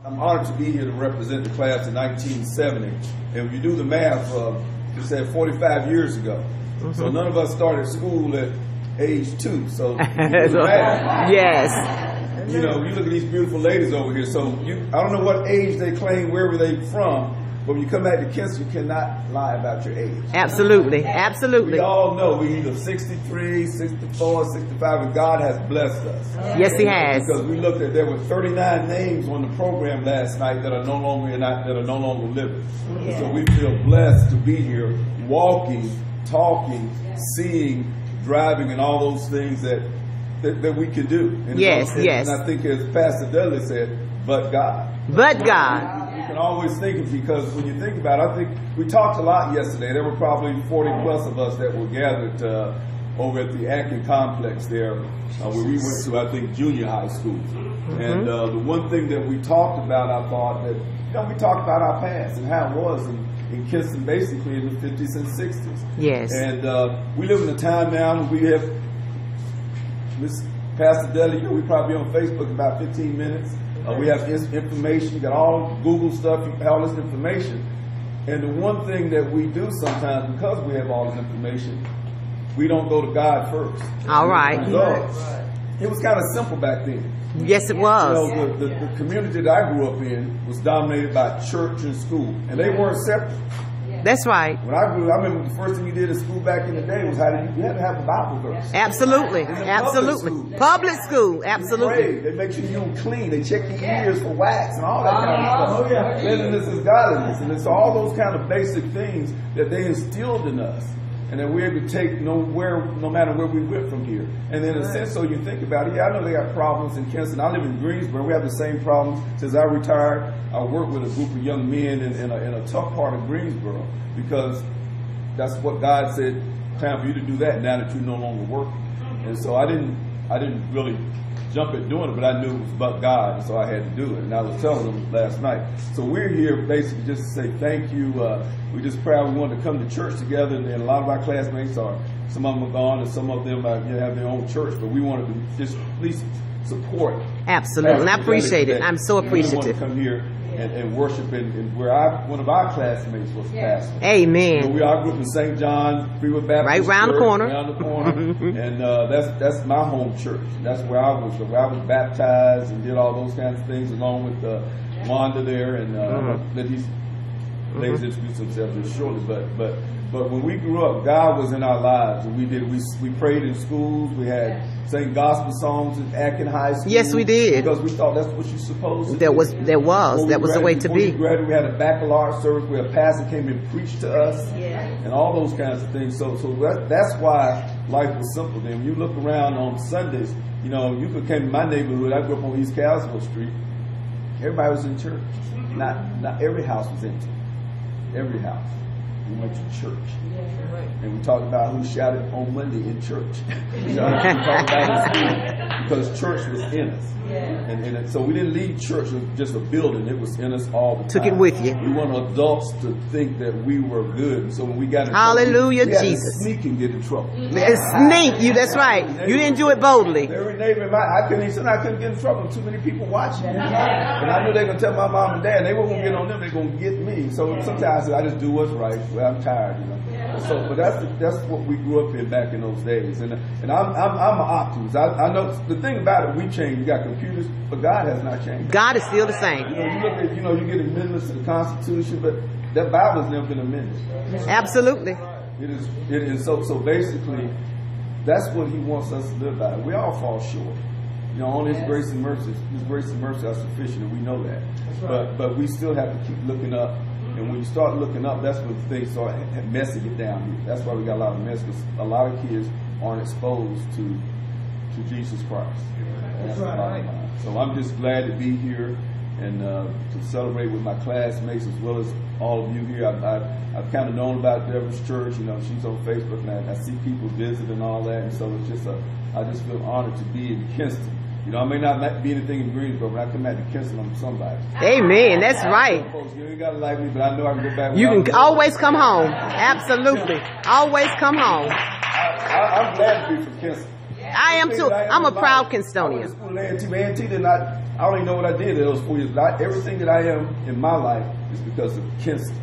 I'm honored to be here to represent the class of 1970. And if you do the math, you said 45 years ago. So none of us started school at age 2. So you do the math. Yes. You know, you look at these beautiful ladies over here. So I don't know what age they claim, wherever they from, but when you come back to Kinston, you cannot lie about your age. Absolutely. Absolutely. We all know we either 63, 64, 65, and God has blessed us. Yes, He has. Because we looked at, there were 39 names on the program last night that are no longer living. Yeah. So we feel blessed to be here, walking, talking, seeing, driving, and all those things that we can do. And yes. And I think, as Pastor Dudley said, but God. But God. You can always think of, because when you think about it, I think we talked a lot yesterday. There were probably 40 plus of us that were gathered over at the Adkin complex there, where we went to, I think, junior high school. And the one thing that we talked about, I thought that, we talked about our past and how it was in Kinston, basically in the 50s and 60s. Yes. And we live in a time now where we have Miss Pastor Dudley, we probably on Facebook about 15 minutes. We have information, you got all Google stuff, all this information. And the one thing that we do sometimes, because we have all this information, we don't go to God first. All right. It was kind of simple back then. Yes, it was. You know, the community that I grew up in was dominated by church and school, and they weren't separate. That's right. When I grew up, I remember the first thing you did in school back in the day was you had to have a Bible verse. Absolutely. Absolutely. Public school. Absolutely. They make sure you're clean. They check your ears for wax and all that kind of stuff. Oh, yeah. Cleanliness is godliness. And it's all those kind of basic things that they instilled in us. And that we're able to take no matter where we went from here. And in a sense, so you think about it, I know they got problems in Kinston. I live in Greensboro. We have the same problems. Since I retired, I work with a group of young men in a tough part of Greensboro, because that's what God said, time for you to do that now that you're no longer working. And so I didn't really jump at doing it, but I knew it was about God, and so I had to do it. And I was telling them last night. So we're here basically just to say thank you. We're just proud we wanted to come to church together, and a lot of our classmates are, some of them are gone, and some of them have their own church, but we wanted to just at least support. Absolutely, and I appreciate it. I'm so appreciative. We want to come here and worship, and where one of our classmates was pastor. Amen. So we all grew up in St. John, Freewood Baptist right around the corner. And that's my home church. That's where I was baptized and did all those kinds of things, along with Wanda there, and let these ladies introduce themselves just shortly. But when we grew up, God was in our lives, and we prayed in schools. We had sang gospel songs in Adkin High School. Yes, we did, because we thought that's what you're supposed to do. That was the way to be. We had a baccalaureate service where a pastor came and preached to us, and all those kinds of things. So that's why life was simple. Then when you look around on Sundays, you could came to my neighborhood. I grew up on East Calsville Street. Everybody was in church. Not every house was empty. Every house. We went to church. And we talked about who shouted on Monday in church. We talked about it in school, because church was in us. And so we didn't leave church as just a building. It was in us all the time. Took it with you. We want adults to think that we were good. And so when we got in Hallelujah, trouble, we Jesus. had to sneak and get in trouble. Sneak, that's right. You didn't do it boldly. Every neighbor, I couldn't get in trouble. Too many people watching. And I knew they were going to tell my mom and dad. They weren't going to get on them. They were going to get me. So sometimes I just do what's right. Well, I'm tired, But that's what we grew up in back in those days. And I'm an optimist. I know the thing about it, we changed. We got computers, but God has not changed. God is still the same. You look at, you get amendments to the Constitution, but that Bible has never been amended. Absolutely. It is. So basically, that's what He wants us to live by. We all fall short. Only His grace and mercy are sufficient, and we know that. But we still have to keep looking up. And when you start looking up, that's when things start messing it down here. That's why we got a lot of mess, because a lot of kids aren't exposed to Jesus Christ. That's right. So I'm just glad to be here and to celebrate with my classmates as well as all of you here. I've kind of known about Deborah's church. She's on Facebook, and I see people visit and all that. And so it's just I just feel honored to be in Kinston. I may not be anything in Greensboro, but I come back to Kinston, I'm somebody. Amen. That's right. Folks, you ain't gotta like me, but I know I can go back. You can always come home. Absolutely. Always come home. I'm glad to be from Kinston. I am too. I'm a proud Kinstonian. I went to school at A&T. A&T did not I don't even know what I did in those 4 years. But everything that I am in my life is because of Kinston.